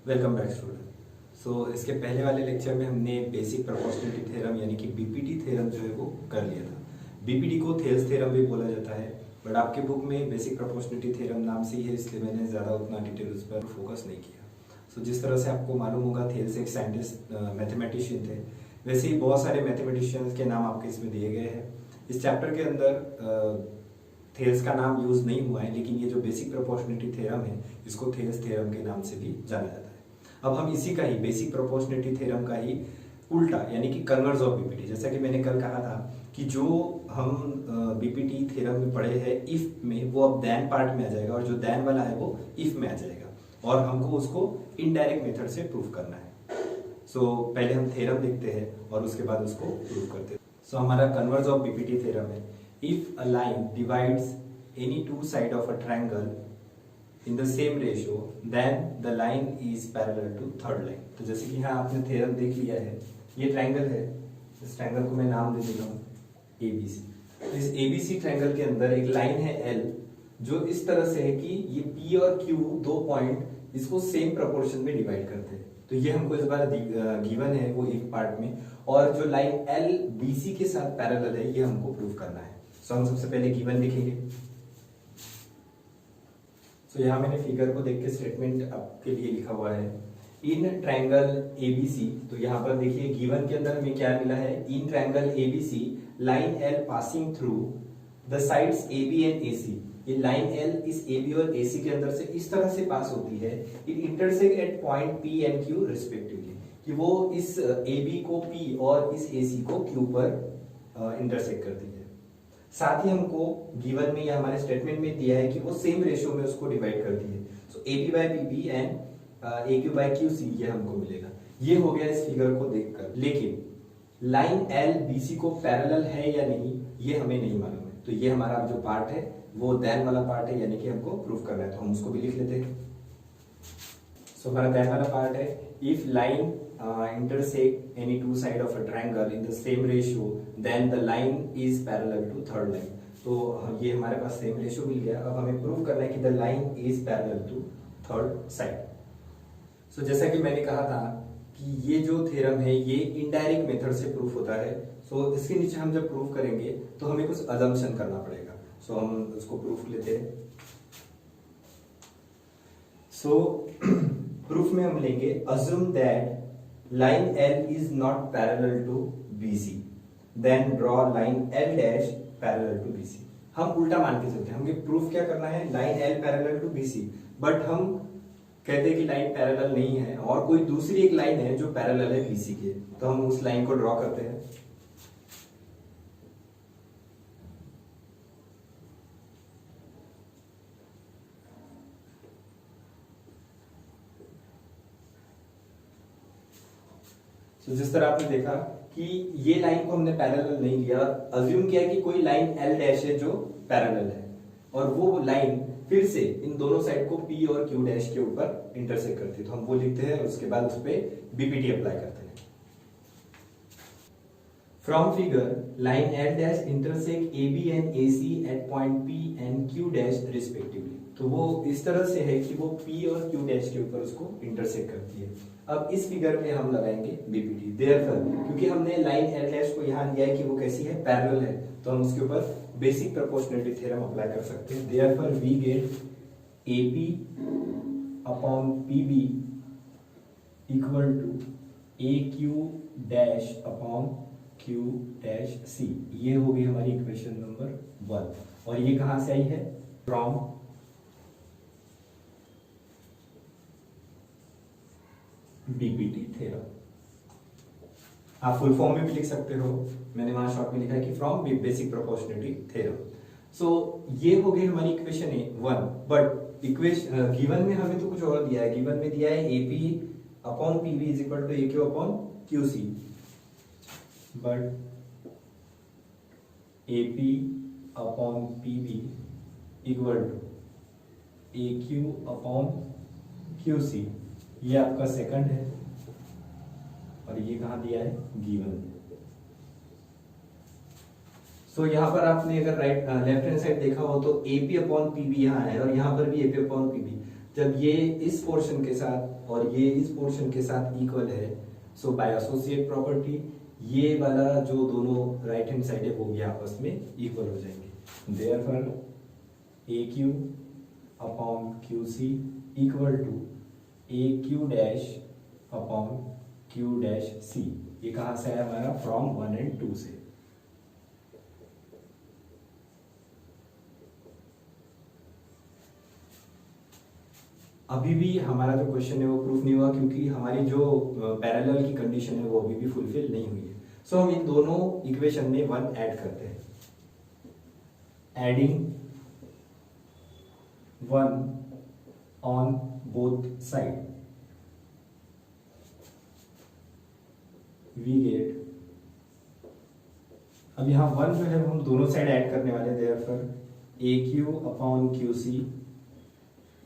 Welcome back student. इसके पहले वाले लेक्चर में हमने बेसिक प्रोपोर्शनलिटी थ्योरम यानी कि बीपीटी थ्योरम जो है वो कर लिया था। बीपीटी को थेल्स थ्योरम भी बोला जाता है, बट आपके बुक में बेसिक प्रोपोर्शनलिटी थ्योरम नाम से ही है, इसलिए मैंने ज़्यादा उतना डिटेल उस पर फोकस नहीं किया। जिस तरह से आपको मालूम होगा थेल्स एक साइंटिस्ट मैथमेटिशियन थे, वैसे ही बहुत सारे मैथमेटिशियंस के नाम आपके इसमें दिए गए हैं। इस चैप्टर के अंदर थेल्स का नाम यूज नहीं हुआ है, लेकिन ये जो बेसिक प्रोपोर्शनलिटी थ्योरम है इसको थेल्स थ्योरम के नाम से भी जाना जाता है। अब हम इसी का ही बेसिक प्रोपोर्शनलिटी थ्योरम का ही उल्टा यानी कि कन्वर्स ऑफ बीपीटी, जैसा कि मैंने कल कहा था कि जो हम बीपीटी थ्योरम में पढ़े हैं इफ में, वो अब देन पार्ट में आ जाएगा, और जो देन वाला है वो इफ में आ जाएगा, और हमको उसको इनडायरेक्ट मेथड से प्रूव करना है। पहले हम थ्योरम देखते हैं और उसके बाद उसको प्रूव करते हैं। हमारा कन्वर्स ऑफ बीपीटी थ्योरम है, if a line divides any two side of a triangle in the same ratio then the line is parallel to third line। तो जैसे कि यहाँ आपने थ्योरम देख लिया है, ये ट्रायंगल है, इस ट्रायंगल को मैं नाम दे देता हूँ ABC। तो इस ABC ट्रायंगल के अंदर एक लाइन है L जो इस तरह से है कि ये P और Q दो पॉइंट इसको सेम प्रोपोर्शन में डिवाइड करते हैं। तो ये हमको इस बार गिवन है वो एक पार्ट में, और जो लाइन L BC के साथ पैरेलल है ये हमको प्रूव करना है। हम सबसे पहले गिवन लिखेंगे। यहाँ मैंने फिगर को देख के स्टेटमेंट आपके लिए लिखा हुआ है, इन ट्रायंगल ABC। तो यहाँ पर देखिए गिवन के अंदर हमें क्या मिला है, in triangle ABC line L passing through the sides AB and AC। ये लाइन L इस AB और AC के अंदर से इस तरह से पास होती है, it intersect at point P and Q respectively, कि वो इस AB को P और इस AC को Q पर इंटरसेक्ट करती है। साथ ही हमको गिवन में या हमारे स्टेटमेंट में दिया है कि वो सेम रेशियो में उसको डिवाइड करती है। AB by BB and AQ by QC ये हमको मिलेगा। ये हो गया इस फिगर को देखकर, लेकिन लाइन L BC को पैरेलल है या नहीं ये हमें नहीं मालूम है। तो ये हमारा जो पार्ट है वो देन वाला पार्ट है, यानी कि हमको प्रूफ करना है, तो हम उसको भी लिख लेते हैं। हमारा देन वाला पार्ट है, if line intersect any two side of a triangle in the same ratio then the line is parallel to third line। तो ये हमारे पास सेम रेशियो मिल गया। अब हमें प्रूव करना है कि the line is parallel to third side. जैसा कि मैंने कहा था कि ये जो थ्योरम है ये इनडायरेक्ट मेथड से प्रूफ होता है। इसके नीचे हम जब प्रूफ करेंगे तो हमें कुछ अजम्पशन करना पड़ेगा। हम उसको प्रूफ लेते हैं। प्रूफ में हम लेंगे assume that line L is not parallel to BC, then draw line L dash parallel to BC। हम उल्टा मान के चलते हैं, हमें प्रूफ क्या करना है, line L parallel to BC, but हम कहते हैं कि लाइन पैरेलल नहीं है और कोई दूसरी एक लाइन है जो पैरेलल है BC के, तो हम उस लाइन को ड्रॉ करते हैं। जिस तरह आपने देखा कि ये लाइन को हमने पैरेलल नहीं लिया, अज्यूम किया कि कोई लाइन L डैश है जो पैरेलल है, और वो लाइन फिर से इन दोनों साइड को P और Q डैश के ऊपर इंटरसेक्ट करती है, तो हम वो लिखते हैं और उसके बाद उस पर बीपीटी अप्लाई करते हैं। From figure line L dash intersect AB and AC at point P and Q dash respectively. तो वो इस तरह से है कि वो P और Q डैश के ऊपर उसको इंटरसेक्ट करती है। अब इस फिगर में हम लगाएंगे बीपीटी। देयरफॉर क्योंकि हमने लाइन L डैश को यहाँ लिया है कि वो कैसी है, पैरेलल है, तो हम उसके ऊपर बेसिक प्रोपोर्शनलिटी थ्योरम अप्लाई कर सकते हैं। Therefore we get AP upon PB equal to AQ dash upon Q dash C। ये होगी हमारी इक्वेशन नंबर 1, और ये कहां से आई है, फ्रॉम बीपीटी थ्योरम। आप फुल फॉर्म में भी लिख सकते हो, मैंने वहां शॉर्ट में लिखा है कि फ्रॉम बेसिक प्रोपोर्शनलिटी थ्योरम। ये हो गई हमारी इक्वेशन 1, बट इक्वेशन गिवन में हमें तो कुछ और दिया है। गिवन में दिया है AP upon PB is equal to AQ upon QC, but AP upon PB equal to AQ upon QC, ये आपका सेकंड है, और ये कहां दिया है, गिवन। यहां पर आपने अगर लेफ्ट हैंड साइड देखा हो तो AP अपॉन PB यहाँ है, और यहाँ पर भी AP अपॉन PB। जब ये इस पोर्शन के साथ और ये इस पोर्शन के साथ इक्वल है, सो बाय एसोसिएट प्रॉपर्टी ये वाला जो दोनों राइट हैंड साइड है वो भी आपस में इक्वल हो जाएंगे। Therefore A Q upon Q C equal to A Q dash upon Q dash C. ये कहां से आया हमारा? फ्रॉम 1 and 2 से। अभी भी हमारा जो क्वेश्चन है वो प्रूफ नहीं हुआ, क्योंकि हमारी जो पैरेलल की कंडीशन है वो अभी भी फुलफिल नहीं हुई है। सो हम इन दोनों इक्वेशन में 1 ऐड करते हैं। Adding 1 on both side we get, अब यहां 1 जो है वो हम दोनों साइड ऐड करने वाले, therefore A Q upon Q C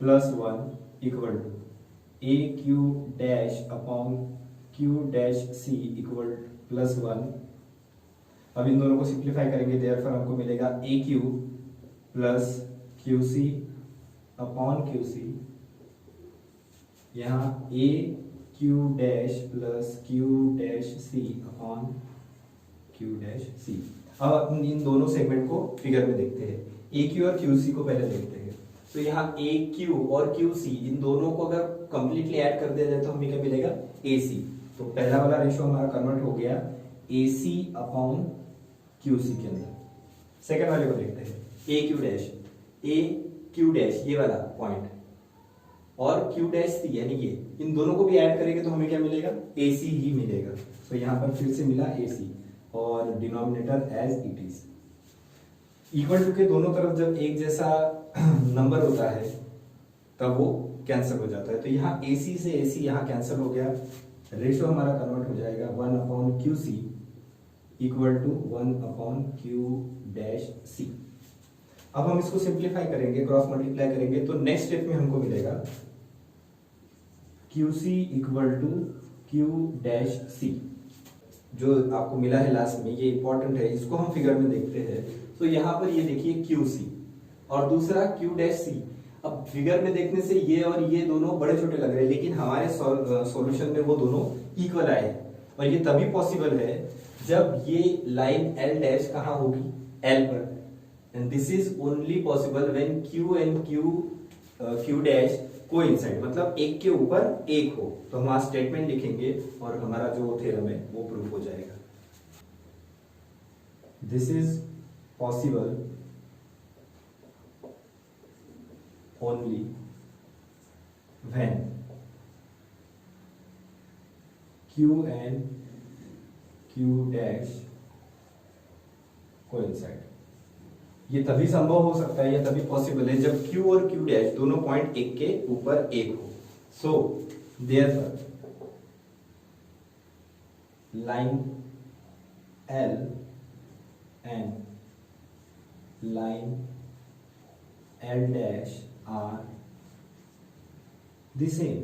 plus 1 equal to A Q dash upon Q dash C equal plus 1। अब इन दोनों को सिंप्लीफाई करेंगे, देयरफॉर हमको मिलेगा A Q plus Q C upon Q C, यहां A Q dash plus Q dash C upon Q dash C. अब इन दोनों सेगमेंट को फिगर में देखते हैं। ए क्यू और क्यू सी को पहले देखते हैं। तो यहाँ ए क्यू और क्यू सी इन दोनों को अगर कंप्लीटली ऐड कर दिया जाए तो हमें क्या मिलेगा? ए सी। तो पहला वाला रेशियो हमारा कन्वर्ट हो गया ए सी अपॉन क्यू सी के अंदर। सेकेंड वाले को देखते हैं। ए क्यू डैश, ए क्यू डैश ये वाला पॉइंट और क्यू डैश सी यानी ये, इन दोनों को भी ऐड करेंगे तो हमें क्या मिलेगा? ए सी ही मिलेगा। तो यहां पर फिर से मिला ए सी और denominator as it is. Equal to के दोनों तरफ जब एक जैसा नंबर होता है तब वो कैंसिल हो जाता है। तो यहाँ ए सी से ए सी यहाँ कैंसिल हो गया, रेशियो हमारा कन्वर्ट हो जाएगा 1 upon Q C equal to 1 upon Q dash C. अब हम इसको सिंप्लीफाई करेंगे, क्रॉस मल्टीप्लाई करेंगे, तो नेक्स्ट स्टेप में हमको मिलेगा Q C equal to Q dash C. जो आपको मिला है लास्ट में ये इंपॉर्टेंट है, इसको हम फिगर में देखते हैं। तो यहाँ पर ये देखिए क्यू सी और दूसरा क्यू डैश सी। अब फिगर में देखने से ये और ये दोनों बड़े छोटे लग रहे हैं, लेकिन हमारे सॉल्यूशन में वो दोनों इक्वल आए। और ये तभी पॉसिबल है जब ये लाइन एल डैश कहाँ होगी? एल पर। And this is only possible when Q and Q dash coincide, मतलब एक के ऊपर एक हो। तो हम आज स्टेटमेंट लिखेंगे और हमारा जो थ्योरम है वो प्रूफ हो जाएगा। This is possible only when Q and Q dash coincide। ये तभी संभव हो सकता है, ये तभी पॉसिबल है जब Q और Q डैश दोनों पॉइंट एक के ऊपर एक हो। So therefore line L and line L dash are the same।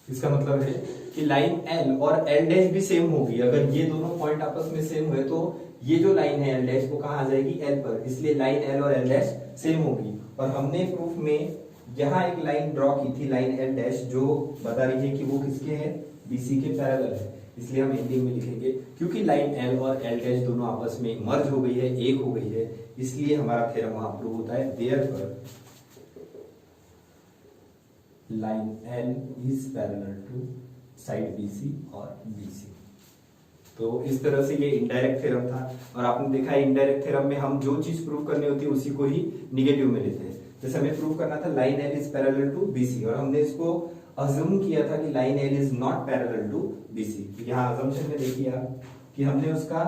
इसका मतलब है कि लाइन L और L डैश भी सेम होगी। अगर ये दोनों पॉइंट आपस में सेम हुए तो ये जो लाइन है L डैश वो कहां आ जाएगी? L पर। इसलिए लाइन L और L डैश सेम होगी। और हमने प्रूफ में यहां एक लाइन ड्रॉ की थी, लाइन L डैश, जो बता रही है कि वो किसके है? BC के पैरेलल है। इसलिए हम एंडिंग में लिखेंगे क्योंकि लाइन L और L डैश दोनों आपस में मर्ज हो गई है, एक हो गई है, इसलिए हमारा थ्योरम वहां प्रूव होता है। Therefore line L is parallel to side BC और BC। तो इस तरह से ये इनडायरेक्ट थ्योरम था। और आपने देखा है इनडायरेक्ट थ्योरम में हम जो चीज प्रूव करनी होती है उसी को ही निगेटिव में लेते हैं। जैसे हमें प्रूव करना था line L is parallel to BC और हमने इसको अज्यूम किया था कि line L is not parallel to BC। यहाँ अजम्पशन में देखिए आप कि हमने उसका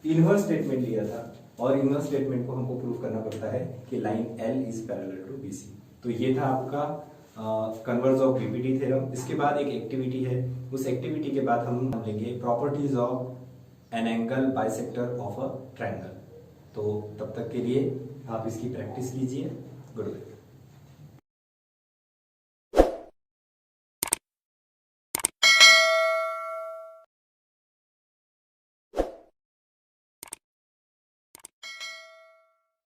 इनवर्स स्टेटमेंट लिया था और इनवर्स स्टेटमेंट को हमको प्रूव करना पड़ता है कि line L is parallel to BC। तो ये था आपका कन्वर्ज ऑफ बीपीटी थ्योरम। इसके बाद एक एक्टिविटी है, उस एक्टिविटी के बाद हम लेंगे properties of an angle bisector of a triangle. तो तब तक के लिए आप इसकी प्रैक्टिस कीजिए। Good bye.